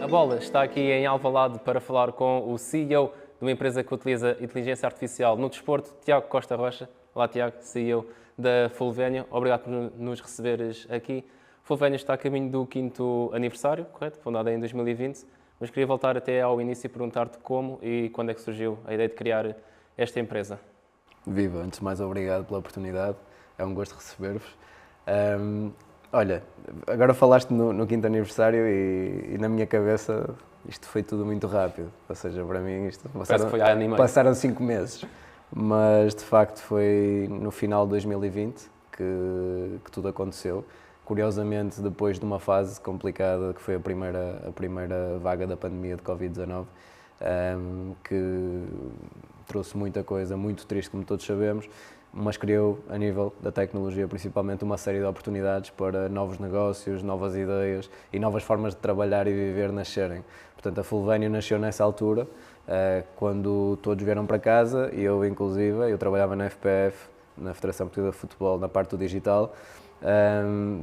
A Bola está aqui em Alvalade para falar com o CEO de uma empresa que utiliza inteligência artificial no desporto, Tiago Costa Rocha. Olá, Tiago, CEO da Fulvénio. Obrigado por nos receberes aqui. Fulvénio está a caminho do 5º aniversário, correto? Fundada em 2020. Mas queria voltar até ao início e perguntar-te como e quando é que surgiu a ideia de criar esta empresa. Viva, antes de mais, obrigado pela oportunidade. É um gosto receber-vos. Olha, agora falaste no 5º aniversário e na minha cabeça isto foi tudo muito rápido. Ou seja, para mim isto passaram 5 meses. Mas de facto foi no final de 2020 que tudo aconteceu. Curiosamente, depois de uma fase complicada que foi a primeira vaga da pandemia de Covid-19, que trouxe muita coisa, muito triste, como todos sabemos, mas criou, a nível da tecnologia principalmente, uma série de oportunidades para novos negócios, novas ideias e novas formas de trabalhar e viver nascerem. Portanto, a Fulvénio nasceu nessa altura, quando todos vieram para casa, e eu inclusive, eu trabalhava na FPF, na Federação Portuguesa de Futebol, na parte do digital.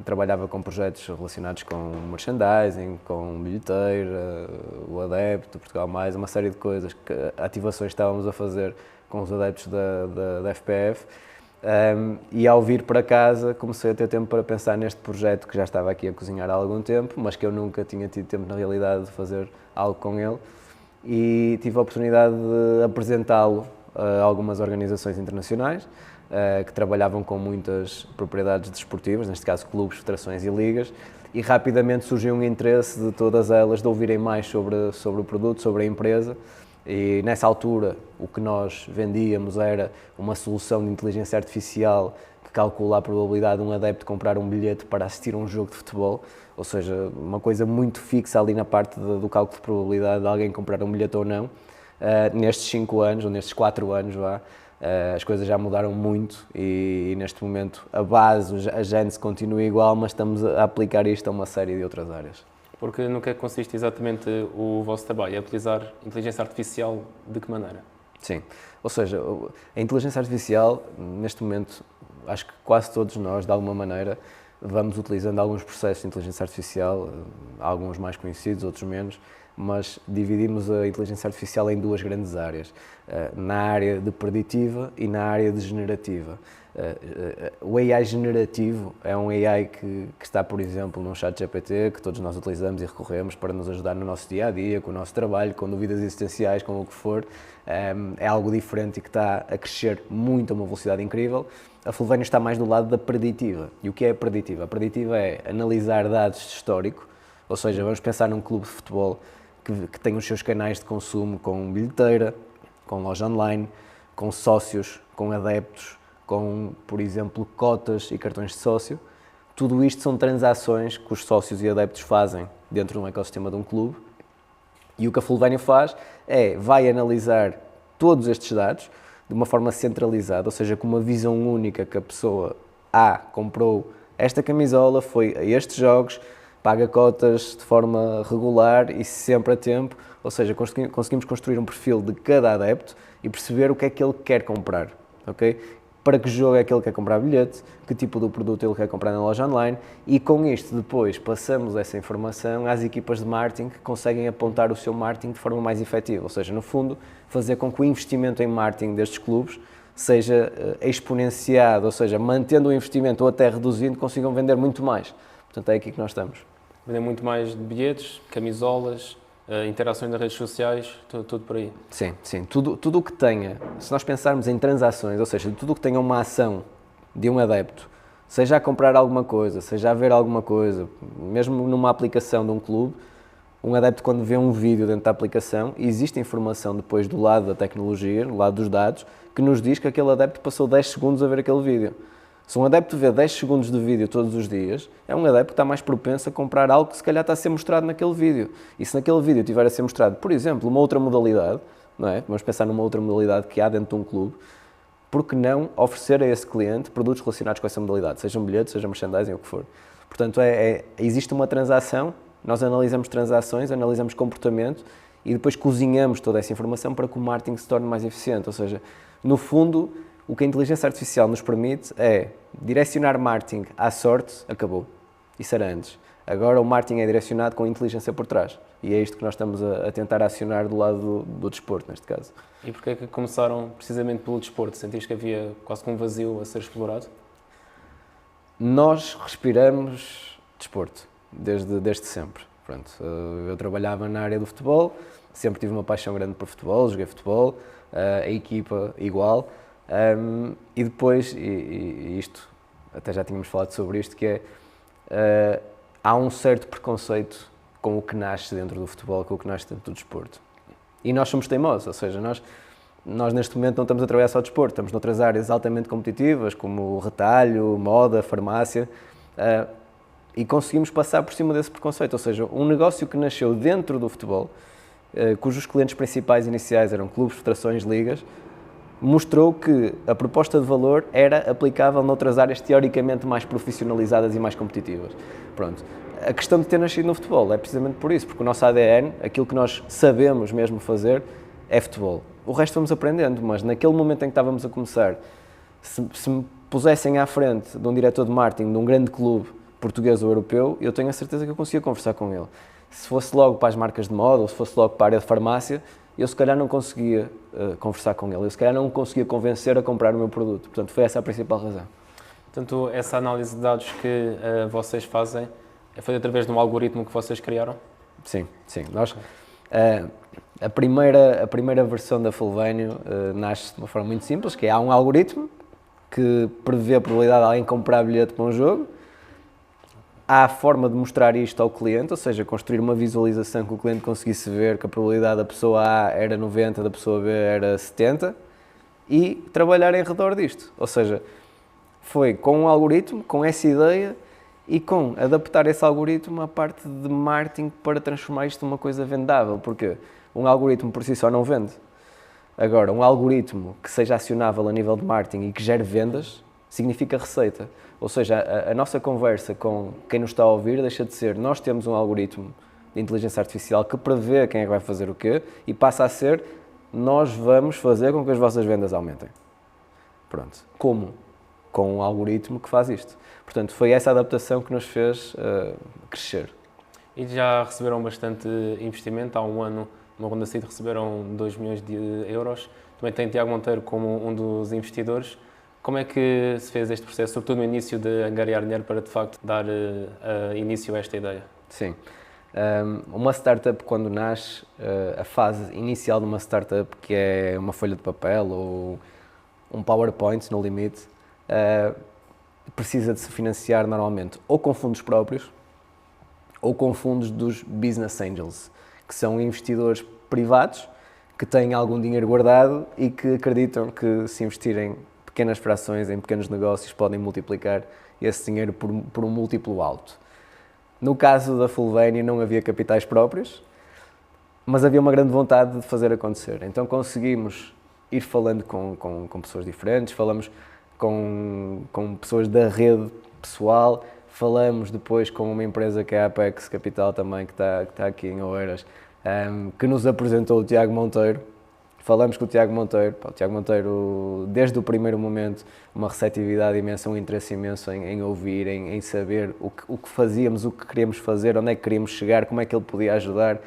Trabalhava com projetos relacionados com merchandising, com bilheteira, o Adepto, Portugal Mais, uma série de coisas, ativações que estávamos a fazer com os adeptos da FPF. E ao vir para casa comecei a ter tempo para pensar neste projeto que já estava aqui a cozinhar há algum tempo, mas que eu nunca tinha tido tempo na realidade de fazer algo com ele, e tive a oportunidade de apresentá-lo a algumas organizações internacionais que trabalhavam com muitas propriedades desportivas, neste caso clubes, federações e ligas, e rapidamente surgiu um interesse de todas elas de ouvirem mais sobre o produto, sobre a empresa. E nessa altura o que nós vendíamos era uma solução de inteligência artificial que calcula a probabilidade de um adepto comprar um bilhete para assistir a um jogo de futebol, ou seja, uma coisa muito fixa ali na parte do cálculo de probabilidade de alguém comprar um bilhete ou não. Nestes 5 anos, ou nestes 4 anos, as coisas já mudaram muito e neste momento a base, a gênese continua igual, mas estamos a aplicar isto a uma série de outras áreas. Porque no que é que consiste exatamente o vosso trabalho? É utilizar inteligência artificial de que maneira? Sim, ou seja, a inteligência artificial, neste momento, acho que quase todos nós, de alguma maneira, vamos utilizando alguns processos de inteligência artificial, alguns mais conhecidos, outros menos, mas dividimos a inteligência artificial em 2 grandes áreas, na área de preditiva e na área de generativa. O AI generativo é um AI que está, por exemplo, no ChatGPT, que todos nós utilizamos e recorremos para nos ajudar no nosso dia-a-dia, com o nosso trabalho, com dúvidas existenciais, com o que for. É algo diferente e que está a crescer muito a uma velocidade incrível. A Fulvénio está mais do lado da preditiva. E o que é a preditiva? A preditiva é analisar dados de histórico, ou seja, vamos pensar num clube de futebol que tem os seus canais de consumo com bilheteira, com loja online, com sócios, com adeptos, com, por exemplo, cotas e cartões de sócio. Tudo isto são transações que os sócios e adeptos fazem dentro de um ecossistema de um clube. E o que a Fulvénio faz vai analisar todos estes dados de uma forma centralizada, ou seja, com uma visão única, que a pessoa A comprou esta camisola, foi a estes jogos, paga cotas de forma regular e sempre a tempo, ou seja, conseguimos construir um perfil de cada adepto e perceber o que é que ele quer comprar, ok? Para que jogo é que ele quer comprar bilhete, que tipo de produto ele quer comprar na loja online, e com isto depois passamos essa informação às equipas de marketing que conseguem apontar o seu marketing de forma mais efetiva, ou seja, no fundo, fazer com que o investimento em marketing destes clubes seja exponenciado, ou seja, mantendo o investimento ou até reduzindo, consigam vender muito mais. Portanto, é aqui que nós estamos. Vender muito mais de bilhetes, camisolas, interações nas redes sociais, tudo por aí. Sim, sim. Tudo o que tenha, se nós pensarmos em transações, ou seja, tudo o que tenha uma ação de um adepto, seja a comprar alguma coisa, seja a ver alguma coisa, mesmo numa aplicação de um clube, um adepto, quando vê um vídeo dentro da aplicação, existe informação depois do lado da tecnologia, do lado dos dados, que nos diz que aquele adepto passou 10 segundos a ver aquele vídeo. Se um adepto vê 10 segundos de vídeo todos os dias, é um adepto que está mais propenso a comprar algo que se calhar está a ser mostrado naquele vídeo. E se naquele vídeo tiver a ser mostrado, por exemplo, uma outra modalidade, não é? Vamos pensar numa outra modalidade que há dentro de um clube, por que não oferecer a esse cliente produtos relacionados com essa modalidade, seja um bilhete, seja merchandising, o que for. Portanto, existe uma transação, nós analisamos transações, analisamos comportamento e depois cozinhamos toda essa informação para que o marketing se torne mais eficiente. Ou seja, no fundo, o que a inteligência artificial nos permite é direcionar marketing à sorte, acabou. Isso era antes. Agora o marketing é direcionado com inteligência por trás e é isto que nós estamos a tentar acionar do lado do desporto, neste caso. E porquê é que começaram precisamente pelo desporto? Sentiste que havia quase que um vazio a ser explorado? Nós respiramos desporto, desde sempre. Pronto, eu trabalhava na área do futebol, sempre tive uma paixão grande por futebol, joguei futebol, a equipa igual, e depois, e isto, até já tínhamos falado sobre isto, que é, há um certo preconceito com o que nasce dentro do futebol, com o que nasce dentro do desporto. E nós somos teimosos, ou seja, nós neste momento não estamos a trabalhar só desporto, estamos noutras áreas altamente competitivas, como retalho, moda, farmácia, e conseguimos passar por cima desse preconceito, ou seja, um negócio que nasceu dentro do futebol, cujos clientes principais iniciais eram clubes, federações, ligas, mostrou que a proposta de valor era aplicável noutras áreas teoricamente mais profissionalizadas e mais competitivas. Pronto. A questão de ter nascido no futebol é precisamente por isso, porque o nosso ADN, aquilo que nós sabemos mesmo fazer, é futebol. O resto vamos aprendendo, mas naquele momento em que estávamos a começar, se me pusessem à frente de um diretor de marketing de um grande clube português ou europeu, eu tenho a certeza que eu conseguia conversar com ele. Se fosse logo para as marcas de moda ou se fosse logo para a área de farmácia, eu se calhar não conseguia conversar com ele, eu se calhar não conseguia convencer a comprar o meu produto. Portanto, foi essa a principal razão. Portanto, essa análise de dados que vocês fazem é feita através de um algoritmo que vocês criaram? Sim, sim. Nós, a primeira versão da Fulvénio nasce de uma forma muito simples, que é, há um algoritmo que prevê a probabilidade de alguém comprar bilhete para um jogo. Há a forma de mostrar isto ao cliente, ou seja, construir uma visualização que o cliente conseguisse ver que a probabilidade da pessoa A era 90, da pessoa B era 70, e trabalhar em redor disto. Ou seja, foi com um algoritmo, com essa ideia e com adaptar esse algoritmo à parte de marketing para transformar isto numa coisa vendável, porque um algoritmo por si só não vende. Agora, um algoritmo que seja acionável a nível de marketing e que gere vendas, significa receita. Ou seja, a nossa conversa com quem nos está a ouvir deixa de ser nós temos um algoritmo de inteligência artificial que prevê quem é que vai fazer o quê e passa a ser nós vamos fazer com que as vossas vendas aumentem. Pronto. Como? Com um algoritmo que faz isto. Portanto, foi essa adaptação que nos fez crescer. E já receberam bastante investimento. Há um ano, numa ronda seed, receberam 2 milhões de euros. Também tem Tiago Monteiro como um dos investidores. Como é que se fez este processo, sobretudo no início de angariar dinheiro para, de facto, dar início a esta ideia? Sim. Uma startup, quando nasce, a fase inicial de uma startup, que é uma folha de papel ou um PowerPoint, no limite, precisa de se financiar normalmente ou com fundos próprios ou com fundos dos business angels, que são investidores privados que têm algum dinheiro guardado e que acreditam que se investirem pequenas frações em pequenos negócios podem multiplicar esse dinheiro por um múltiplo alto. No caso da Fulvénio não havia capitais próprios, mas havia uma grande vontade de fazer acontecer. Então conseguimos ir falando com pessoas diferentes, falamos com pessoas da rede pessoal, falamos depois com uma empresa que é a Apex Capital também, que está aqui em Oeiras, que nos apresentou o Tiago Monteiro. Falamos com o Tiago Monteiro. O Tiago Monteiro, desde o primeiro momento, uma receptividade imensa, um interesse imenso em ouvir, em saber o que fazíamos, o que queríamos fazer, onde é que queríamos chegar, como é que ele podia ajudar.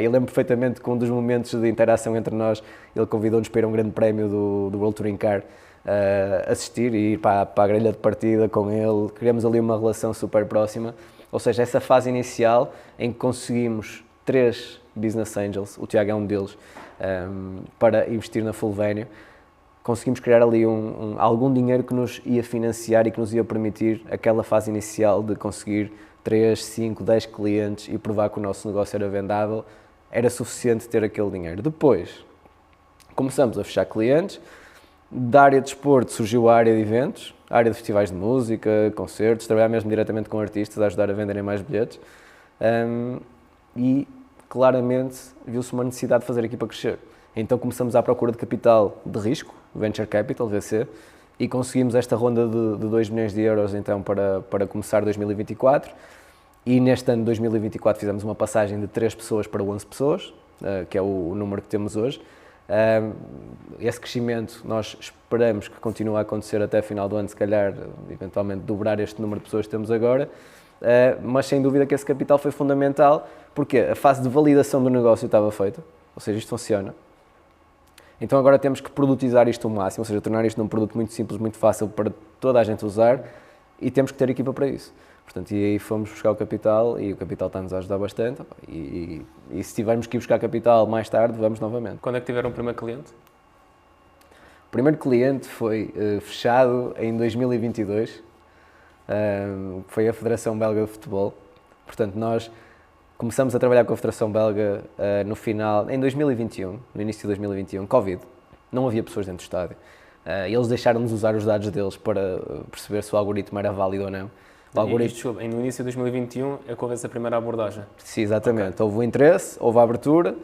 Eu lembro perfeitamente que um dos momentos de interação entre nós, ele convidou-nos para ir a um grande prémio do World Touring Car, assistir e ir para a grelha de partida com ele. Criamos ali uma relação super próxima. Ou seja, essa fase inicial em que conseguimos 3 business angels, o Tiago é um deles, para investir na Fulvénio, conseguimos criar ali algum dinheiro que nos ia financiar e que nos ia permitir aquela fase inicial de conseguir 3, 5, 10 clientes e provar que o nosso negócio era vendável. Era suficiente ter aquele dinheiro. Depois, começamos a fechar clientes. Da área de desporto surgiu a área de eventos, a área de festivais de música, concertos, trabalhar mesmo diretamente com artistas, a ajudar a venderem mais bilhetes. E claramente viu-se uma necessidade de fazer a equipa crescer. Então começamos à procura de capital de risco, Venture Capital, VC, e conseguimos esta ronda de 2 milhões de euros então para começar 2024. E neste ano de 2024 fizemos uma passagem de 3 pessoas para 11 pessoas, que é o número que temos hoje. Esse crescimento nós esperamos que continue a acontecer até a final do ano, se calhar eventualmente dobrar este número de pessoas que temos agora. mas sem dúvida que esse capital foi fundamental, porque a fase de validação do negócio estava feita, ou seja, isto funciona. Então agora temos que produtizar isto ao máximo, ou seja, tornar isto num produto muito simples, muito fácil para toda a gente usar, e temos que ter equipa para isso. Portanto, e aí fomos buscar o capital, e o capital está-nos a ajudar bastante, e se tivermos que ir buscar capital mais tarde, vamos novamente. Quando é que tiveram o primeiro cliente? O primeiro cliente foi fechado em 2022, foi a Federação Belga de Futebol. Portanto, nós começamos a trabalhar com a Federação Belga em 2021, no início de 2021, Covid. Não havia pessoas dentro do estádio. Eles deixaram-nos usar os dados deles para perceber se o algoritmo era válido ou não. No início de 2021 é que houve essa primeira abordagem? Sim, exatamente. Okay. Houve o interesse, houve a abertura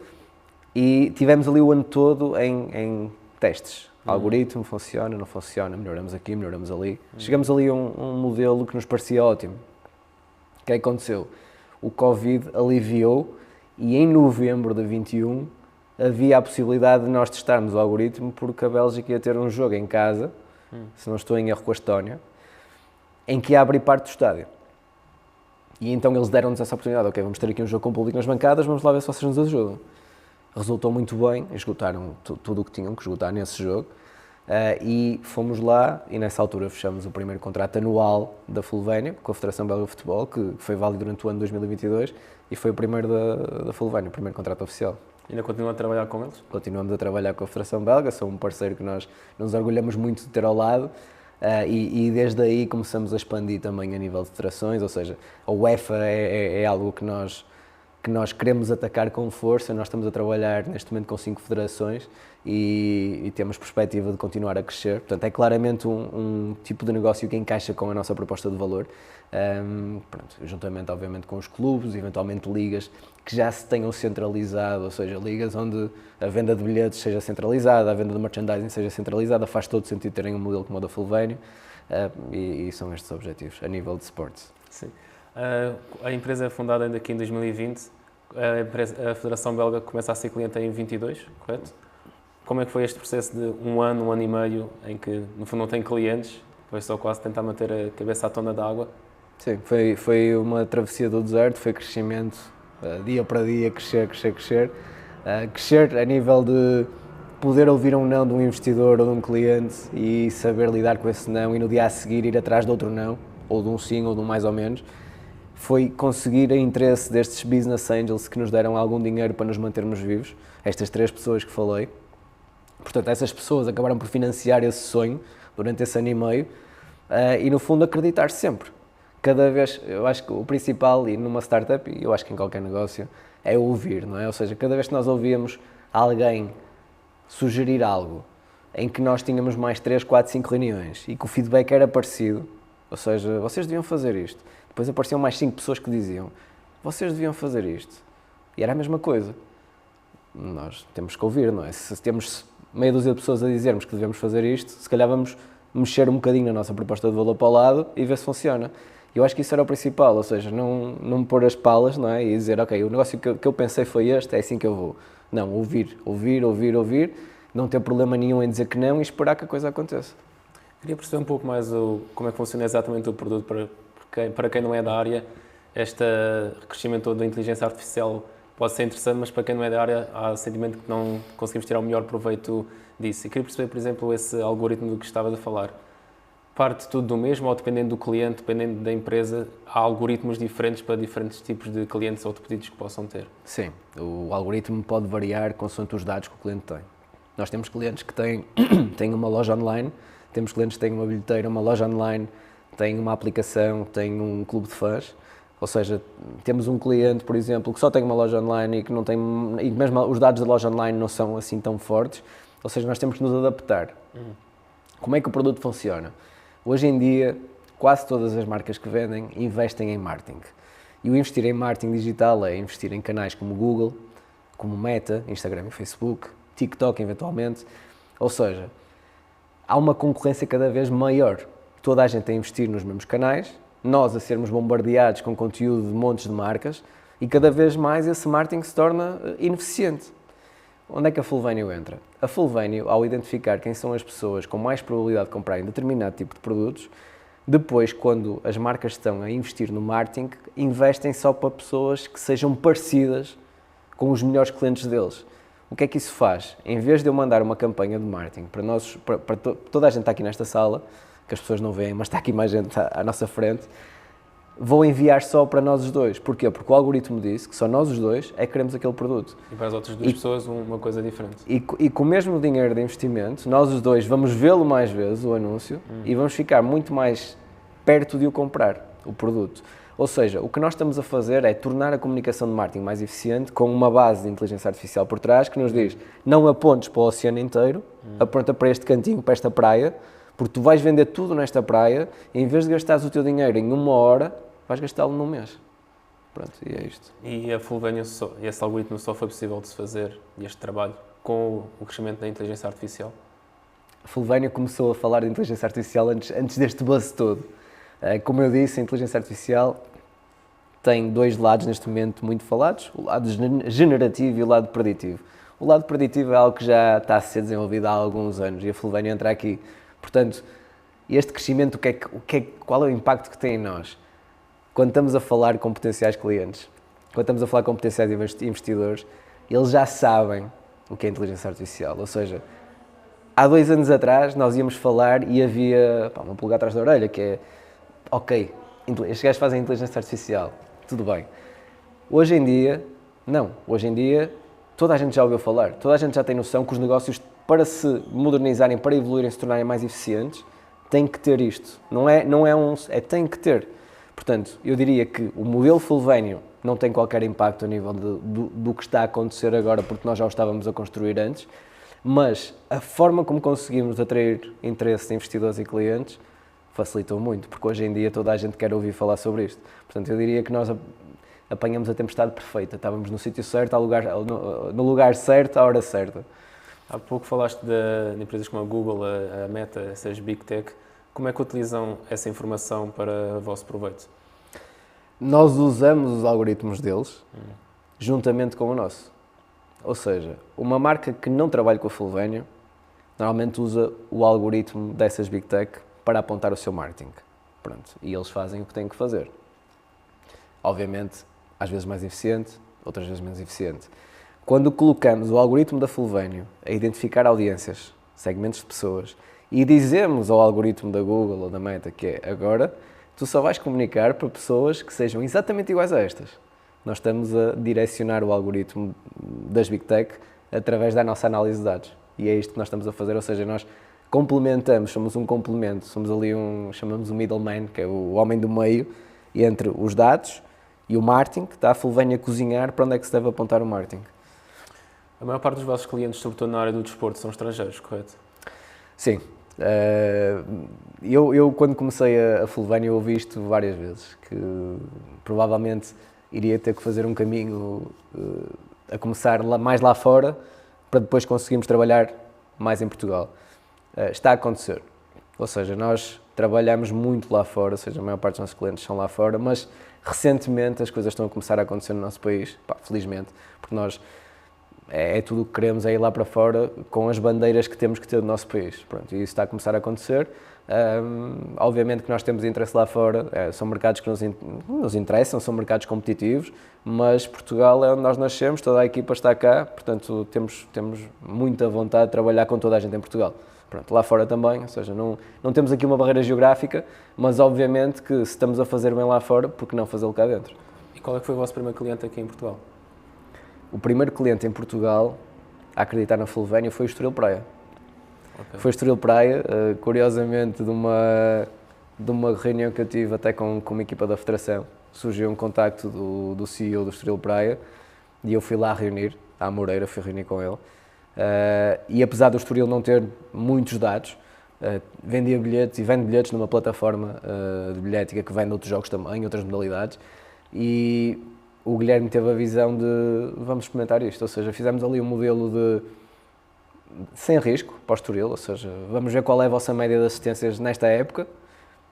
e tivemos ali o ano todo em testes. O algoritmo funciona, não funciona, melhoramos aqui, melhoramos ali. Chegamos ali a um modelo que nos parecia ótimo. O que é que aconteceu? O Covid aliviou e em novembro de 21 havia a possibilidade de nós testarmos o algoritmo porque a Bélgica ia ter um jogo em casa, se não estou em erro com a Estónia, em que ia abrir parte do estádio. E então eles deram-nos essa oportunidade, ok, vamos ter aqui um jogo com público nas bancadas, vamos lá ver se vocês nos ajudam. Resultou muito bem, esgotaram tudo o que tinham que esgotar nesse jogo e fomos lá e nessa altura fechamos o primeiro contrato anual da Fulvénio com a Federação Belga de Futebol, que foi válido durante o ano de 2022 e foi o primeiro da Fulvénio, o primeiro contrato oficial. Ainda continuam a trabalhar com eles? Continuamos a trabalhar com a Federação Belga, são um parceiro que nós nos orgulhamos muito de ter ao lado e desde aí começamos a expandir também a nível de federações, ou seja, a UEFA é algo que nós queremos atacar com força. Nós estamos a trabalhar neste momento com 5 federações e temos perspectiva de continuar a crescer. Portanto, é claramente um tipo de negócio que encaixa com a nossa proposta de valor, juntamente, obviamente, com os clubes, eventualmente ligas que já se tenham centralizado, ou seja, ligas onde a venda de bilhetes seja centralizada, a venda de merchandising seja centralizada, faz todo sentido terem um modelo como o da Fulvénio e são estes objetivos a nível de sports. Sim. A empresa é fundada ainda aqui em 2020, a Federação Belga começa a ser cliente em 22, correto? Como é que foi este processo de um ano e meio, em que no fundo não tem clientes, foi só quase tentar manter a cabeça à tona da água? Sim, foi uma travessia do deserto, foi crescimento, dia para dia, crescer. Crescer a nível de poder ouvir um não de um investidor ou de um cliente e saber lidar com esse não e no dia a seguir ir atrás de outro não, ou de um sim ou de um mais ou menos. Foi conseguir o interesse destes business angels que nos deram algum dinheiro para nos mantermos vivos, estas 3 pessoas que falei. Portanto, essas pessoas acabaram por financiar esse sonho durante esse ano e meio e, no fundo, acreditar sempre. Cada vez, eu acho que o principal, e numa startup, e eu acho que em qualquer negócio, é ouvir, não é? Ou seja, cada vez que nós ouvíamos alguém sugerir algo em que nós tínhamos mais 3, 4, 5 reuniões e que o feedback era parecido, ou seja, vocês deviam fazer isto. Depois apareciam mais 5 pessoas que diziam, vocês deviam fazer isto. E era a mesma coisa. Nós temos que ouvir, não é? Se temos meia dúzia de pessoas a dizermos que devemos fazer isto, se calhar vamos mexer um bocadinho na nossa proposta de valor para o lado e ver se funciona. Eu acho que isso era o principal, ou seja, não me pôr as palas, não é? E dizer, ok, o negócio que eu pensei foi este, é assim que eu vou. Não, ouvir, não ter problema nenhum em dizer que não e esperar que a coisa aconteça. Queria perceber um pouco mais como é que funciona exatamente o produto para quem não é da área. Este crescimento todo da inteligência artificial pode ser interessante, mas para quem não é da área há o sentimento que não conseguimos tirar o melhor proveito disso. E queria perceber, por exemplo, esse algoritmo do que estava a falar. Parte tudo do mesmo ou dependendo do cliente, dependendo da empresa, há algoritmos diferentes para diferentes tipos de clientes ou de pedidos que possam ter? Sim, o algoritmo pode variar consoante os dados que o cliente tem. Nós temos clientes que têm uma loja online, temos clientes que têm uma bilheteira, uma loja online, têm uma aplicação, têm um clube de fãs. Ou seja, temos um cliente, por exemplo, que só tem uma loja online e que não tem, e mesmo os dados da loja online não são assim tão fortes. Ou seja, nós temos que nos adaptar. Como é que o produto funciona? Hoje em dia, quase todas as marcas que vendem investem em marketing. E o investir em marketing digital é investir em canais como Google, como Meta, Instagram e Facebook, TikTok eventualmente. Ou seja, há uma concorrência cada vez maior. Toda a gente a investir nos mesmos canais, nós a sermos bombardeados com conteúdo de montes de marcas e cada vez mais esse marketing se torna ineficiente. Onde é que a Fulvénio entra? A Fulvénio, ao identificar quem são as pessoas com mais probabilidade de comprarem determinado tipo de produtos, Depois, quando as marcas estão a investir no marketing, investem só para pessoas que sejam parecidas com os melhores clientes deles. O que é que isso faz? Em vez de eu mandar uma campanha de marketing para toda a gente está aqui nesta sala, que as pessoas não veem, mas está aqui mais gente à nossa frente, vou enviar só para nós os dois. Porquê? Porque o algoritmo disse que só nós os dois é que queremos aquele produto. E para as outras duas pessoas uma coisa diferente. E com o mesmo dinheiro de investimento, nós os dois vamos vê-lo mais vezes, o anúncio, e vamos ficar muito mais perto de o comprar, o produto. Ou seja, o que nós estamos a fazer é tornar a comunicação de marketing mais eficiente com uma base de inteligência artificial por trás que nos diz, não apontes para o oceano inteiro, aponta para este cantinho, para esta praia, porque tu vais vender tudo nesta praia e em vez de gastares o teu dinheiro em uma hora, vais gastá-lo num mês. Pronto, e é isto. E a Fulvénia, esse algoritmo só foi possível de se fazer, este trabalho, com o crescimento da inteligência artificial? A Fulvénia começou a falar de inteligência artificial antes deste buzz todo. Como eu disse, a inteligência artificial tem dois lados neste momento muito falados, o lado generativo e o lado preditivo. O lado preditivo é algo que já está a ser desenvolvido há alguns anos e a Fulvénia entra aqui. Portanto, este crescimento, qual é o impacto que tem em nós? Quando estamos a falar com potenciais clientes, quando estamos a falar com potenciais investidores, eles já sabem o que é inteligência artificial. Ou seja, há 2 anos atrás nós íamos falar e havia uma pulga atrás da orelha, que é, ok, estes gajos fazem inteligência artificial, tudo bem. Hoje em dia, não. Hoje em dia, toda a gente já ouviu falar, toda a gente já tem noção que os negócios, para se modernizarem, para evoluírem, se tornarem mais eficientes, têm que ter isto. Tem que ter. Portanto, eu diria que o modelo Fulvénio não tem qualquer impacto a nível do que está a acontecer agora, porque nós já o estávamos a construir antes, mas a forma como conseguimos atrair interesse de investidores e clientes facilitou muito, porque hoje em dia toda a gente quer ouvir falar sobre isto. Portanto, eu diria que nós apanhamos a tempestade perfeita, estávamos no sítio certo, no lugar certo, à hora certa. Há pouco falaste de empresas como a Google, a Meta, essas Big Tech. Como é que utilizam essa informação para o vosso proveito? Nós usamos os algoritmos deles juntamente com o nosso. Ou seja, uma marca que não trabalha com a Fulvénio normalmente usa o algoritmo dessas Big Tech para apontar o seu marketing. Pronto. E eles fazem o que têm que fazer. Obviamente, às vezes mais eficiente, outras vezes menos eficiente. Quando colocamos o algoritmo da Fulvénio a identificar audiências, segmentos de pessoas, e dizemos ao algoritmo da Google ou da Meta que é agora, tu só vais comunicar para pessoas que sejam exatamente iguais a estas. Nós estamos a direcionar o algoritmo das Big Tech através da nossa análise de dados. E é isto que nós estamos a fazer, ou seja, nós complementamos, somos um complemento, somos ali chamamos o middleman, que é o homem do meio, entre os dados e o marketing, que está a Fulvénia a cozinhar para onde é que se deve apontar o marketing. A maior parte dos vossos clientes, sobretudo na área do desporto, são estrangeiros, correto? Sim. Eu quando comecei a Fulvénia ouvi isto várias vezes, que provavelmente iria ter que fazer um caminho a começar mais lá fora para depois conseguirmos trabalhar mais em Portugal. Está a acontecer, ou seja, nós trabalhamos muito lá fora, ou seja, a maior parte dos nossos clientes são lá fora, mas recentemente as coisas estão a começar a acontecer no nosso país, felizmente, porque nós é tudo o que queremos, é ir lá para fora com as bandeiras que temos que ter do nosso país. Pronto, e isso está a começar a acontecer. Obviamente que nós temos interesse lá fora, são mercados que nos interessam, são mercados competitivos, mas Portugal é onde nós nascemos, toda a equipa está cá, portanto temos muita vontade de trabalhar com toda a gente em Portugal. Pronto, lá fora também, ou seja, não temos aqui uma barreira geográfica, mas obviamente que se estamos a fazer bem lá fora, por que não fazê-lo cá dentro? E qual é que foi o vosso primeiro cliente aqui em Portugal? O primeiro cliente em Portugal a acreditar na Fulvénia foi o Estoril Praia. Okay. Foi o Estoril Praia, curiosamente, de uma reunião que eu tive até com uma equipa da Federação. Surgiu um contacto do CEO do Estoril Praia e eu fui lá reunir, à Moreira, fui reunir com ele. E apesar do Estoril não ter muitos dados, vendia bilhetes e vende bilhetes numa plataforma de bilhética que vende outros jogos também, outras modalidades. E o Guilherme teve a visão de vamos experimentar isto, ou seja, fizemos ali um modelo sem risco para o Estoril, ou seja, vamos ver qual é a vossa média de assistências nesta época,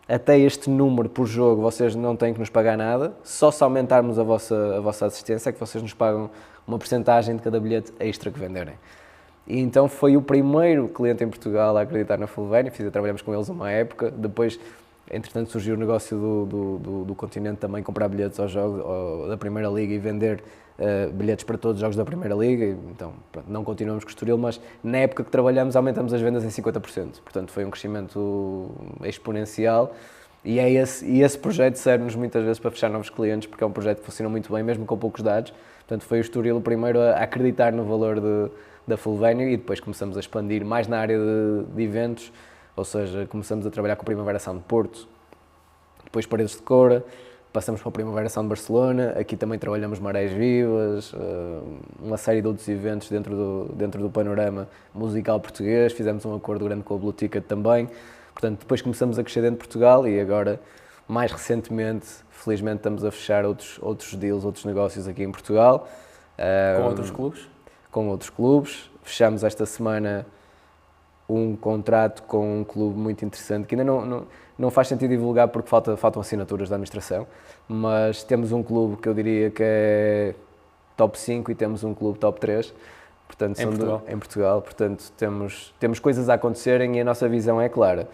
até este número por jogo vocês não têm que nos pagar nada, só se aumentarmos a vossa assistência é que vocês nos pagam uma porcentagem de cada bilhete extra que venderem. E então foi o primeiro cliente em Portugal a acreditar na Fulvénia, trabalhamos com eles uma época, depois Entretanto surgiu o negócio do continente também comprar bilhetes aos jogos da Primeira Liga e vender bilhetes para todos os jogos da Primeira Liga, então pronto, não continuamos com o Estoril, mas na época que trabalhamos aumentamos as vendas em 50%, portanto foi um crescimento exponencial e esse projeto serve-nos muitas vezes para fechar novos clientes, porque é um projeto que funciona muito bem, mesmo com poucos dados, portanto foi o Estoril o primeiro a acreditar no valor da Fulvénio e depois começamos a expandir mais na área de eventos, ou seja, começamos a trabalhar com a Primavera Sound de Porto, depois Paredes de Coura, passamos para a Primavera Sound de Barcelona, aqui também trabalhamos Marés Vivas, uma série de outros eventos dentro do panorama musical português, fizemos um acordo grande com a Blue Ticket também, portanto depois começamos a crescer dentro de Portugal e agora, mais recentemente, felizmente estamos a fechar outros deals, outros negócios aqui em Portugal. Com outros clubes? Com outros clubes, fechamos esta semana um contrato com um clube muito interessante, que ainda não faz sentido divulgar porque faltam assinaturas da administração, mas temos um clube que eu diria que é top 5 e temos um clube top 3, portanto, em Portugal, portanto temos coisas a acontecerem e a nossa visão é clara.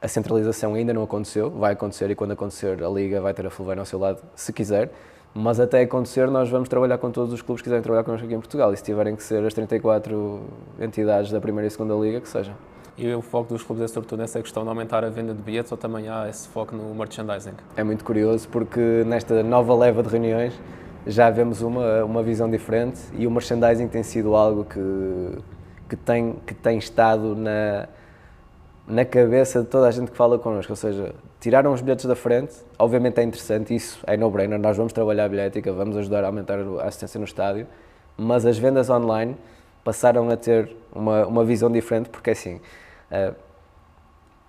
A centralização ainda não aconteceu, vai acontecer e quando acontecer a Liga vai ter a Fulvénia ao seu lado, se quiser, mas até acontecer nós vamos trabalhar com todos os clubes que quiserem trabalhar connosco aqui em Portugal e se tiverem que ser as 34 entidades da Primeira e Segunda Liga, que sejam. E o foco dos clubes é sobretudo nessa questão de aumentar a venda de bilhetes ou também há esse foco no merchandising? É muito curioso porque nesta nova leva de reuniões já vemos uma visão diferente e o merchandising tem sido algo que tem estado na cabeça de toda a gente que fala connosco, ou seja, tiraram os bilhetes da frente, obviamente é interessante, isso é no-brainer, nós vamos trabalhar a bilhética, vamos ajudar a aumentar a assistência no estádio, mas as vendas online passaram a ter uma visão diferente, porque assim,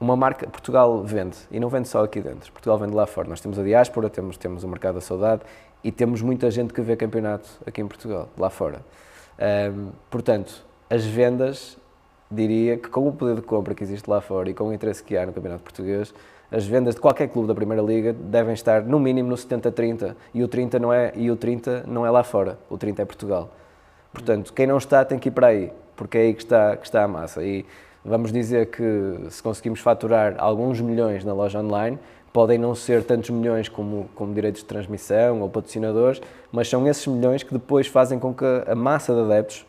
uma marca, Portugal vende, e não vende só aqui dentro, Portugal vende lá fora, nós temos a diáspora, temos o mercado da saudade, e temos muita gente que vê campeonato aqui em Portugal, lá fora. Portanto, as vendas, diria que com o poder de compra que existe lá fora e com o interesse que há no campeonato português, as vendas de qualquer clube da Primeira Liga devem estar no mínimo no 70-30 e o 30 não é lá fora, o 30 é Portugal. Portanto, quem não está tem que ir para aí, porque é aí que está a massa. E vamos dizer que se conseguimos faturar alguns milhões na loja online, podem não ser tantos milhões como direitos de transmissão ou patrocinadores, mas são esses milhões que depois fazem com que a massa de adeptos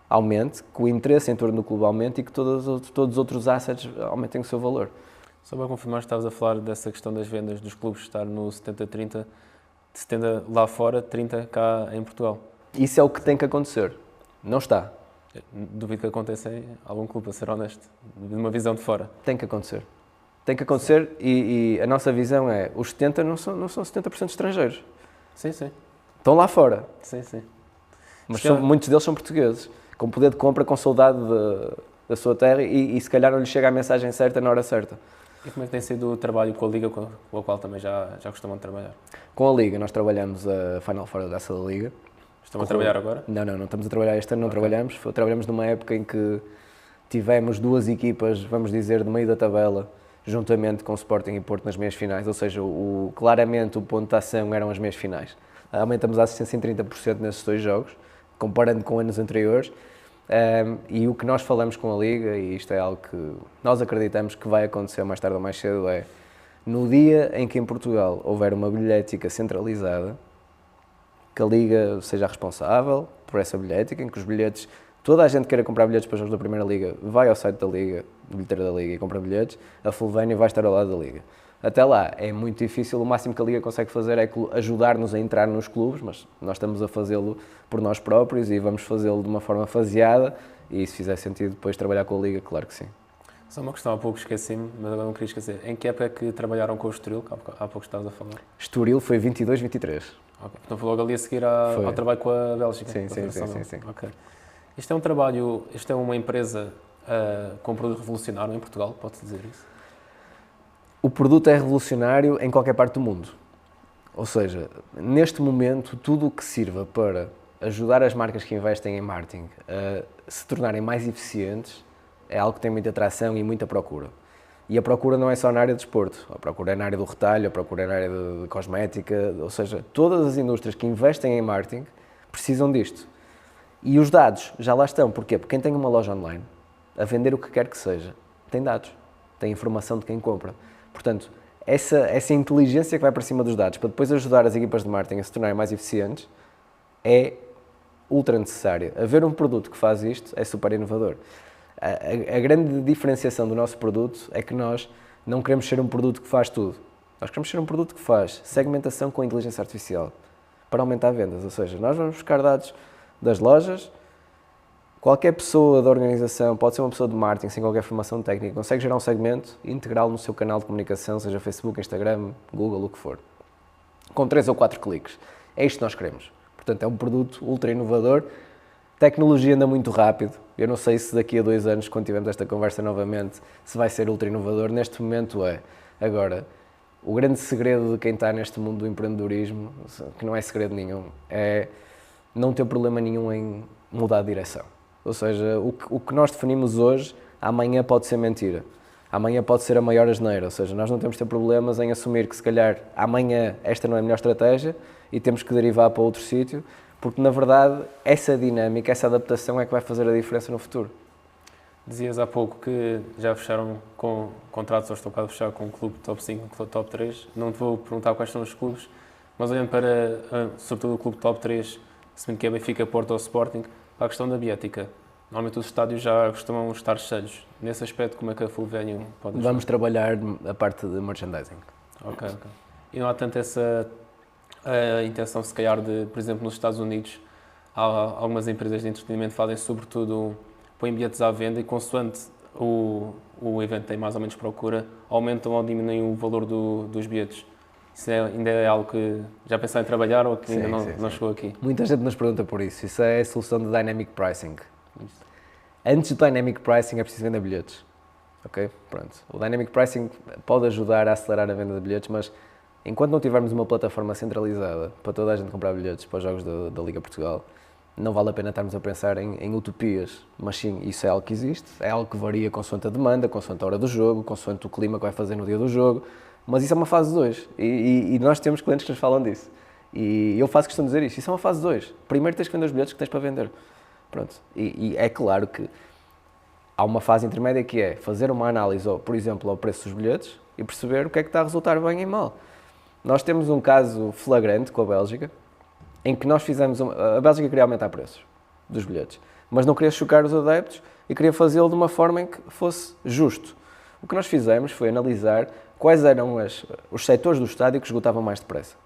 aumente, que o interesse em torno do clube aumente e que todos os outros assets aumentem o seu valor. Só para confirmar, estavas a falar dessa questão das vendas dos clubes estar no 70-30, 70 lá fora, 30 cá em Portugal. Isso é o que tem que acontecer. Não está. Duvido que aconteça em algum clube, a ser honesto, de uma visão de fora. Tem que acontecer. Tem que acontecer e a nossa visão é, os 70 não são 70% estrangeiros. Sim, sim. Estão lá fora. Sim, sim. Mas muitos deles são portugueses, com poder de compra, com saudade da sua terra e se calhar não lhes chega a mensagem certa na hora certa. E como é que tem sido o trabalho com a Liga, com a qual também já costumam trabalhar? Com a Liga, nós trabalhamos a Final Four dessa Liga. Estão a trabalhar agora? Não estamos a trabalhar este ano, não trabalhamos. Trabalhamos numa época em que tivemos duas equipas, vamos dizer, de meio da tabela, juntamente com o Sporting e Porto nas meias finais, ou seja, claramente o ponto de ação eram as meias finais. Aumentamos a assistência em 30% nesses dois jogos, comparando com anos anteriores, e o que nós falamos com a Liga, e isto é algo que nós acreditamos que vai acontecer mais tarde ou mais cedo, é no dia em que em Portugal houver uma bilhética centralizada, que a Liga seja responsável por essa bilhética, em que os bilhetes, toda a gente queira comprar bilhetes para jogos da Primeira Liga, vai ao site da Liga, bilheteira da Liga e compra bilhetes, a Fulvénia vai estar ao lado da Liga. Até lá é muito difícil, o máximo que a Liga consegue fazer é ajudar-nos a entrar nos clubes, mas nós estamos a fazê-lo por nós próprios e vamos fazê-lo de uma forma faseada e se fizer sentido depois trabalhar com a Liga, claro que sim. Só uma questão, há pouco esqueci-me, mas agora não queria esquecer. Em que época é que trabalharam com o Estoril, que há pouco estavas a falar? Estoril foi 22-23. Okay. Então foi logo ali a seguir ao trabalho com a Bélgica? Sim. Okay. Isto é um trabalho, isto é uma empresa com um produto revolucionário em Portugal, pode-se dizer isso? O produto é revolucionário em qualquer parte do mundo. Ou seja, neste momento, tudo o que sirva para ajudar as marcas que investem em marketing a se tornarem mais eficientes é algo que tem muita atração e muita procura. E a procura não é só na área de desporto, a procura é na área do retalho, a procura é na área de cosmética, ou seja, todas as indústrias que investem em marketing precisam disto. E os dados já lá estão. Porquê? Porque quem tem uma loja online, a vender o que quer que seja, tem dados, tem informação de quem compra. Portanto, essa inteligência que vai para cima dos dados, para depois ajudar as equipas de marketing a se tornarem mais eficientes, é ultra necessária. Haver um produto que faz isto é super inovador. A grande diferenciação do nosso produto é que nós não queremos ser um produto que faz tudo. Nós queremos ser um produto que faz segmentação com inteligência artificial para aumentar vendas. Ou seja, nós vamos buscar dados das lojas, qualquer pessoa da organização, pode ser uma pessoa de marketing, sem qualquer formação técnica, consegue gerar um segmento e integrá-lo no seu canal de comunicação, seja Facebook, Instagram, Google, o que for. Com 3 ou 4 cliques. É isto que nós queremos. Portanto, é um produto ultra inovador. Tecnologia anda muito rápido. Eu não sei se daqui a 2 anos, quando tivermos esta conversa novamente, se vai ser ultra inovador. Neste momento é. Agora, o grande segredo de quem está neste mundo do empreendedorismo, que não é segredo nenhum, é não ter problema nenhum em mudar de direção. Ou seja, o que nós definimos hoje, amanhã pode ser mentira. Amanhã pode ser a maior asneira. Ou seja, nós não temos de ter problemas em assumir que se calhar amanhã esta não é a melhor estratégia e temos que derivar para outro sítio, porque na verdade essa dinâmica, essa adaptação é que vai fazer a diferença no futuro. Dizias há pouco que já fecharam com contratos, ou estão a fechar com o clube top 5, top 3. Não te vou perguntar quais são os clubes, mas olhando para, sobretudo, o clube top 3, assumindo que é Benfica, Porto ou Sporting, para a questão da biética. Normalmente os estádios já costumam estar cheios. Nesse aspecto, como é que a Fulvénio pode ajudar? Vamos trabalhar a parte de merchandising. Ok. E não há tanto essa intenção, se calhar, de, por exemplo, nos Estados Unidos, há algumas empresas de entretenimento que fazem, sobretudo, põem bilhetes à venda e, consoante o evento tem mais ou menos procura, aumentam ou diminuem o valor dos bilhetes. Isso ainda é algo que já pensaram em trabalhar ou que ainda não chegou aqui? Muita gente nos pergunta por isso. Isso é a solução de Dynamic Pricing. Antes do Dynamic Pricing é preciso vender bilhetes. Ok? Pronto. O Dynamic Pricing pode ajudar a acelerar a venda de bilhetes, mas enquanto não tivermos uma plataforma centralizada para toda a gente comprar bilhetes para os jogos da Liga Portugal, não vale a pena estarmos a pensar em utopias. Mas sim, isso é algo que existe, é algo que varia consoante a demanda, consoante a hora do jogo, consoante o clima que vai fazer no dia do jogo. Mas isso é uma fase 2 e nós temos clientes que nos falam disso. E eu faço questão de dizer isso é uma fase 2. Primeiro tens que vender os bilhetes que tens para vender. Pronto. E é claro que há uma fase intermédia que é fazer uma análise, por exemplo, ao preço dos bilhetes e perceber o que é que está a resultar bem e mal. Nós temos um caso flagrante com a Bélgica, em que nós fizemos... A Bélgica queria aumentar preços dos bilhetes, mas não queria chocar os adeptos e queria fazê-lo de uma forma em que fosse justo. O que nós fizemos foi analisar quais eram os setores do estádio que esgotavam mais depressa.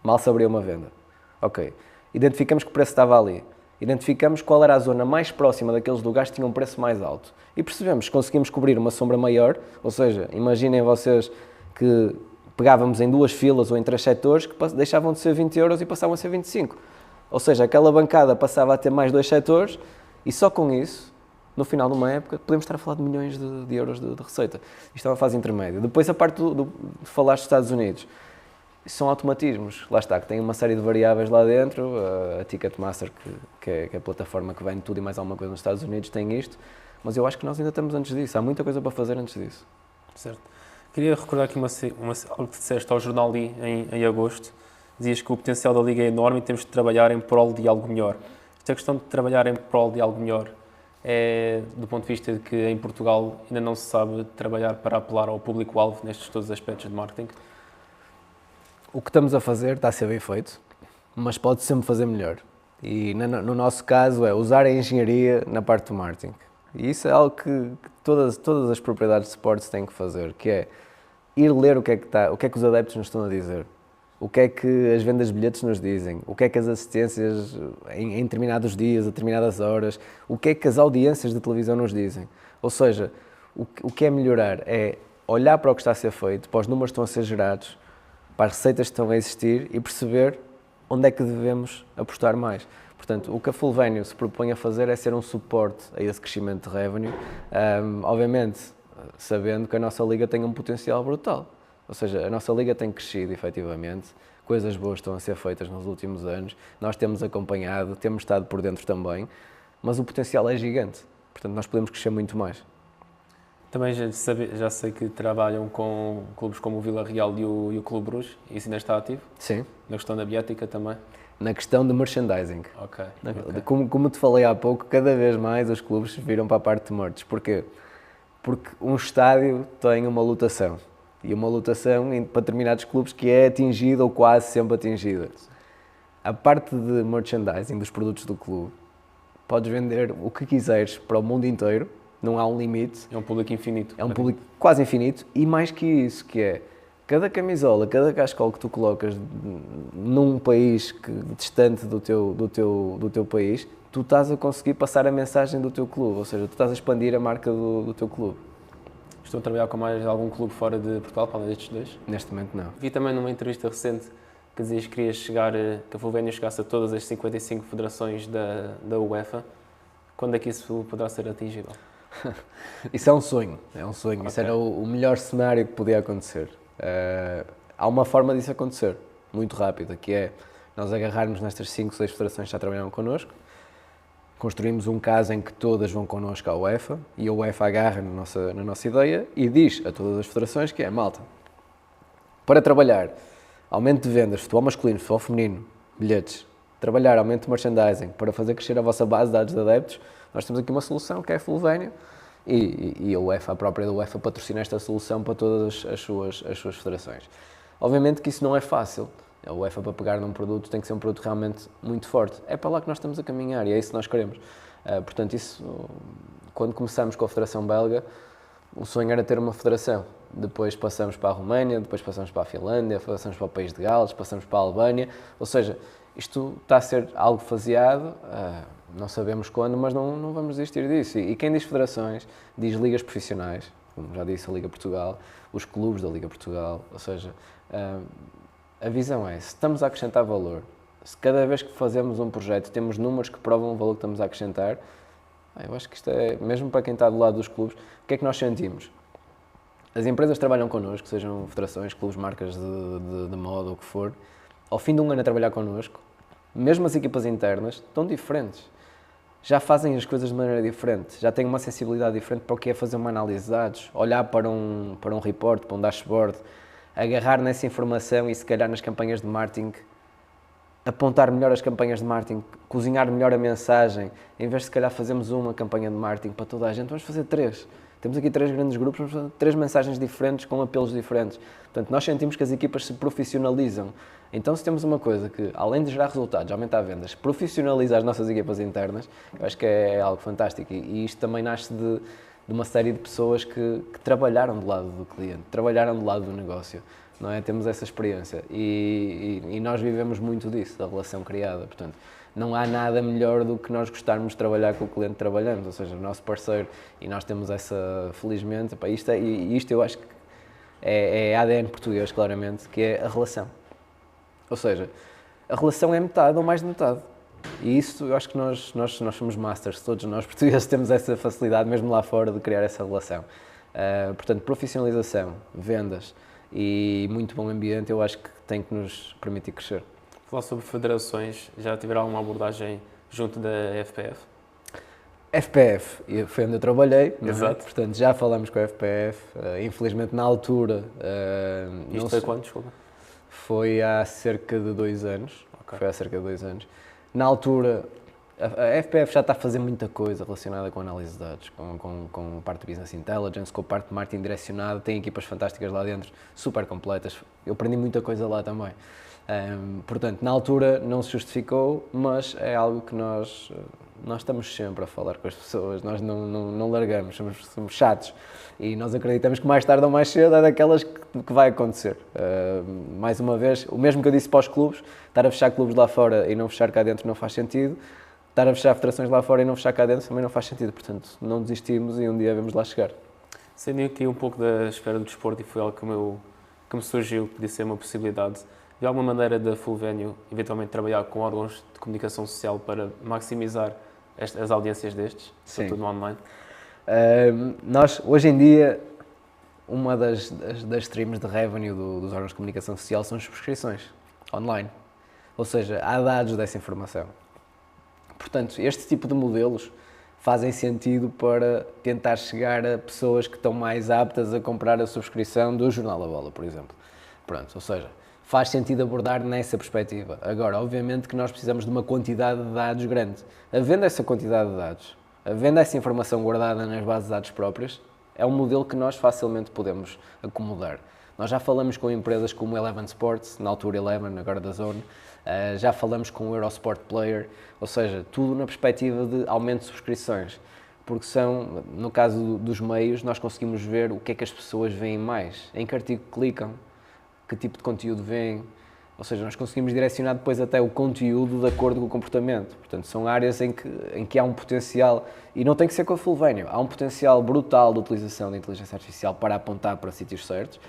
Mal se abria uma venda. Ok. Identificamos que o preço estava ali. Identificamos qual era a zona mais próxima daqueles lugares que tinham um preço mais alto. E percebemos que conseguimos cobrir uma sombra maior, ou seja, imaginem vocês que pegávamos em 2 filas ou em 3 setores que deixavam de ser 20 euros e passavam a ser 25. Ou seja, aquela bancada passava a ter mais 2 setores e só com isso, no final de uma época, podemos estar a falar de milhões de euros de receita. Isto é uma fase intermédia. Depois, a parte de falar dos Estados Unidos, são automatismos. Lá está, que tem uma série de variáveis lá dentro. A Ticketmaster, que é a plataforma que vende tudo e mais alguma coisa nos Estados Unidos, tem isto. Mas eu acho que nós ainda estamos antes disso. Há muita coisa para fazer antes disso. Certo. Queria recordar aqui algo que disseste ao jornal Li em agosto. Dizias que o potencial da Liga é enorme e temos de trabalhar em prol de algo melhor. Esta questão de trabalhar em prol de algo melhor é do ponto de vista de que em Portugal ainda não se sabe trabalhar para apelar ao público-alvo nestes todos os aspectos de marketing? O que estamos a fazer está a ser bem feito, mas pode sempre fazer melhor. E no nosso caso é usar a engenharia na parte do marketing. E isso é algo que todas as propriedades de esportes têm que fazer, que é ir ler o que é que os adeptos nos estão a dizer, o que é que as vendas de bilhetes nos dizem, o que é que as assistências em determinados dias, a determinadas horas, o que é que as audiências de televisão nos dizem. Ou seja, o que é melhorar é olhar para o que está a ser feito, para os números que estão a ser gerados, para as receitas que estão a existir e perceber onde é que devemos apostar mais. Portanto, o que a Fulvénio se propõe a fazer é ser um suporte a esse crescimento de revenue, obviamente sabendo que a nossa liga tem um potencial brutal. Ou seja, a nossa liga tem crescido, efetivamente, coisas boas estão a ser feitas nos últimos anos, nós temos acompanhado, temos estado por dentro também, mas o potencial é gigante, portanto nós podemos crescer muito mais. Também já sei que trabalham com clubes como o Vila Real e o Clube Bruges, e isso ainda está ativo? Sim. Na questão da biética também? Na questão de merchandising. Ok. Como te falei há pouco, cada vez mais os clubes viram para a parte de merch. Porquê? Porque um estádio tem uma lotação. e uma lotação para determinados clubes que é atingida ou quase sempre atingida. A parte de merchandising dos produtos do clube, podes vender o que quiseres para o mundo inteiro, não há um limite. É um público infinito. É um público quase infinito e mais que isso, que é cada camisola, cada cascol que tu colocas num país distante do teu país, tu estás a conseguir passar a mensagem do teu clube, ou seja, tu estás a expandir a marca do teu clube. Estão a trabalhar com mais algum clube fora de Portugal, para além destes dois? Neste momento não. Vi também numa entrevista recente que dizias que querias chegar, que a Fulvénio chegasse a todas as 55 federações da UEFA. Quando é que isso poderá ser atingível? Isso é um sonho, Okay. Isso era o melhor cenário que podia acontecer. Há uma forma disso acontecer, muito rápida, que é nós agarrarmos nestas 5, 6 federações que já trabalharam connosco, construímos um caso em que todas vão connosco à UEFA e a UEFA agarra na nossa ideia e diz a todas as federações que é, malta, para trabalhar aumento de vendas, futebol masculino, futebol feminino, bilhetes, trabalhar aumento de merchandising, para fazer crescer a vossa base de dados de adeptos, nós temos aqui uma solução que é a Fulvénio e a UEFA, a própria da UEFA, patrocina esta solução para todas as suas federações. Obviamente que isso não é fácil. A UEFA, para pegar num produto, tem que ser um produto realmente muito forte. É para lá que nós estamos a caminhar e é isso que nós queremos. Portanto, isso, quando começamos com a Federação Belga, o sonho era ter uma federação. Depois passamos para a Roménia, depois passamos para a Finlândia, passamos para o país de Gales, passamos para a Albânia. Ou seja, isto está a ser algo faseado, não sabemos quando, mas não vamos desistir disso. E quem diz federações, diz ligas profissionais, como já disse a Liga Portugal, os clubes da Liga Portugal. Ou seja, a visão é, se estamos a acrescentar valor, se cada vez que fazemos um projeto temos números que provam o valor que estamos a acrescentar, eu acho que isto é, mesmo para quem está do lado dos clubes, o que é que nós sentimos? As empresas que trabalham connosco, sejam federações, clubes, marcas de moda ou o que for, ao fim de um ano a trabalhar connosco, mesmo as equipas internas estão diferentes. Já fazem as coisas de maneira diferente, já têm uma sensibilidade diferente para o que é fazer uma análise de dados, olhar para um report, para um dashboard, agarrar nessa informação e se calhar nas campanhas de marketing, apontar melhor as campanhas de marketing, cozinhar melhor a mensagem, em vez de se calhar fazermos uma campanha de marketing para toda a gente, vamos fazer 3. Temos aqui 3 grandes grupos, vamos fazer 3 mensagens diferentes, com apelos diferentes. Portanto, nós sentimos que as equipas se profissionalizam. Então, se temos uma coisa que, além de gerar resultados, aumentar vendas, profissionaliza as nossas equipas internas, eu acho que é algo fantástico. E isto também nasce de uma série de pessoas que trabalharam do lado do cliente, trabalharam do lado do negócio, não é? Temos essa experiência e nós vivemos muito disso, da relação criada. Portanto, não há nada melhor do que nós gostarmos de trabalhar com o cliente que trabalhamos, ou seja, o nosso parceiro, e nós temos essa, felizmente, isto eu acho que é ADN português, claramente, que é a relação. Ou seja, a relação é metade ou mais de metade. E isso eu acho que nós somos masters, todos nós portugueses temos essa facilidade, mesmo lá fora, de criar essa relação. Portanto, profissionalização, vendas e muito bom ambiente, eu acho que tem que nos permitir crescer. Falar sobre federações, já tiveram alguma abordagem junto da FPF? FPF, foi onde eu trabalhei, Exato. Portanto já falamos com a FPF, infelizmente na altura... Isto foi quando, desculpa? Foi há cerca de 2 anos, Okay. Foi há cerca de 2 anos. Na altura, a FPF já está a fazer muita coisa relacionada com análise de dados, com a parte de Business Intelligence, com a parte de marketing direcionado, tem equipas fantásticas lá dentro, super completas, eu aprendi muita coisa lá também. Portanto, na altura não se justificou, mas é algo que nós estamos sempre a falar com as pessoas, nós não largamos, somos chatos e nós acreditamos que mais tarde ou mais cedo é daquelas que vai acontecer. Mais uma vez, o mesmo que eu disse para os clubes, estar a fechar clubes lá fora e não fechar cá dentro não faz sentido, estar a fechar federações lá fora e não fechar cá dentro também não faz sentido, portanto não desistimos e um dia vamos lá chegar. Saindo aqui um pouco da esfera do desporto e foi algo que me surgiu, que podia ser uma possibilidade. De alguma maneira da Fulvénio eventualmente trabalhar com órgãos de comunicação social para maximizar as audiências destes, sobretudo no online? Nós, hoje em dia, uma das streams de revenue dos órgãos de comunicação social são as subscrições online. Ou seja, há dados dessa informação. Portanto, este tipo de modelos fazem sentido para tentar chegar a pessoas que estão mais aptas a comprar a subscrição do Jornal da Bola, por exemplo. Pronto, ou seja, faz sentido abordar nessa perspectiva. Agora, obviamente que nós precisamos de uma quantidade de dados grande. Havendo essa quantidade de dados, havendo essa informação guardada nas bases de dados próprias, é um modelo que nós facilmente podemos acomodar. Nós já falamos com empresas como Eleven Sports, na altura Eleven, agora da Zone, já falamos com o Eurosport Player, ou seja, tudo na perspectiva de aumento de subscrições, porque são, no caso dos meios, nós conseguimos ver o que é que as pessoas veem mais, em que artigo clicam, que tipo de conteúdo veem, ou seja, nós conseguimos direcionar depois até o conteúdo de acordo com o comportamento. Portanto, são áreas em que há um potencial, e não tem que ser com a Fulvénio, há um potencial brutal de utilização da inteligência artificial para apontar para sítios certos,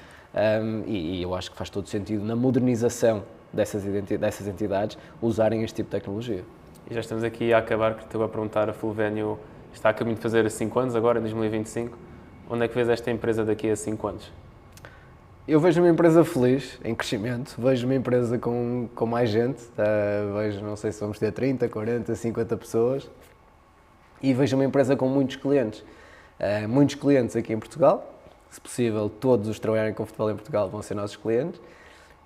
e eu acho que faz todo sentido na modernização dessas entidades usarem este tipo de tecnologia. E já estamos aqui a acabar, que estou a perguntar, a Fulvénio está a caminho de fazer 5 anos agora, em 2025. Onde é que vês esta empresa daqui a 5 anos? Eu vejo uma empresa feliz, em crescimento, vejo uma empresa com mais gente, vejo, não sei se vamos ter 30, 40, 50 pessoas, e vejo uma empresa com muitos clientes aqui em Portugal, se possível todos os que trabalharem com futebol em Portugal vão ser nossos clientes,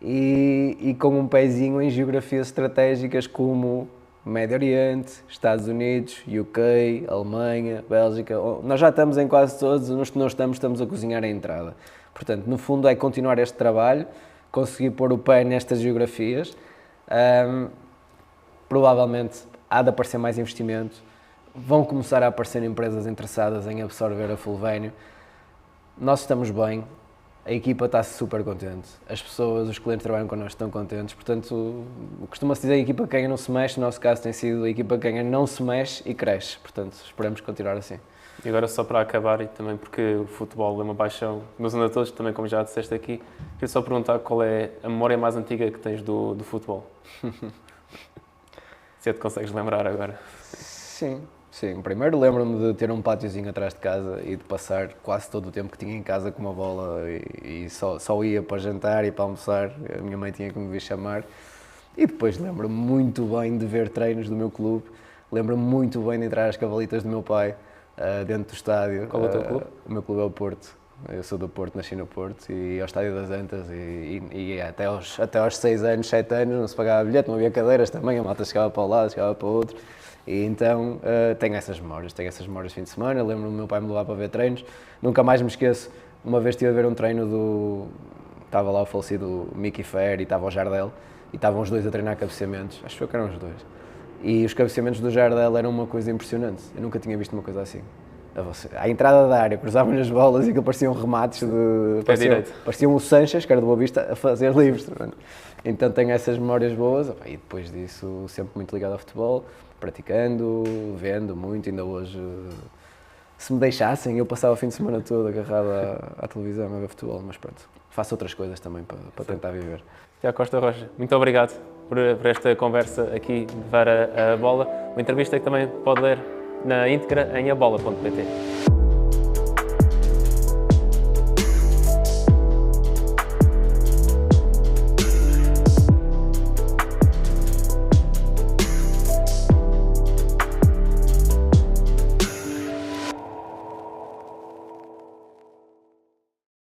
e com um pezinho em geografias estratégicas como Médio Oriente, Estados Unidos, UK, Alemanha, Bélgica. Nós já estamos em quase todos, nos que não estamos a cozinhar a entrada. Portanto, no fundo é continuar este trabalho, conseguir pôr o pé nestas geografias. Provavelmente há de aparecer mais investimento, vão começar a aparecer empresas interessadas em absorver a Fulvénio. Nós estamos bem, a equipa está super contente, as pessoas, os clientes que trabalham connosco estão contentes, portanto, costuma-se dizer a equipa que ganha não se mexe, no nosso caso tem sido a equipa que ganha não se mexe e cresce, portanto, esperamos continuar assim. E agora só para acabar, e também porque o futebol é uma paixão, nos une a todos, também como já disseste aqui, queria só perguntar qual é a memória mais antiga que tens do futebol? Se te consegues lembrar agora. Sim. Primeiro lembro-me de ter um pátiozinho atrás de casa e de passar quase todo o tempo que tinha em casa com uma bola e só ia para jantar e para almoçar, a minha mãe tinha que me vir chamar. E depois lembro-me muito bem de ver treinos do meu clube, lembro-me muito bem de entrar às cavalitas do meu pai dentro do estádio. Qual é o teu clube? O meu clube é o Porto. Eu sou do Porto, nasci no Porto e ao Estádio das Antas e até aos 6 anos, 7 anos não se pagava bilhete, não havia cadeiras também, a malta chegava para o lado, chegava para o outro. E então tenho essas memórias de fim de semana, lembro-me do meu pai me levar para ver treinos, nunca mais me esqueço, uma vez estive a ver um treino estava lá o falecido Mickey Fer e estava o Jardel, e estavam os dois a treinar cabeceamentos, acho que eram os dois, e os cabeceamentos do Jardel eram uma coisa impressionante, eu nunca tinha visto uma coisa assim. À entrada da área, cruzavam as bolas e aquilo pareciam remates pareciam o Sanches, que era do Boa Vista, a fazer livres. Então tenho essas memórias boas e depois disso sempre muito ligado ao futebol, praticando, vendo muito, ainda hoje, se me deixassem, eu passava o fim de semana todo agarrado à televisão a ver futebol, mas pronto, faço outras coisas também para tentar viver. Tiago Costa Rocha, muito obrigado por esta conversa aqui, de ver a bola, uma entrevista que também pode ler na íntegra em abola.pt.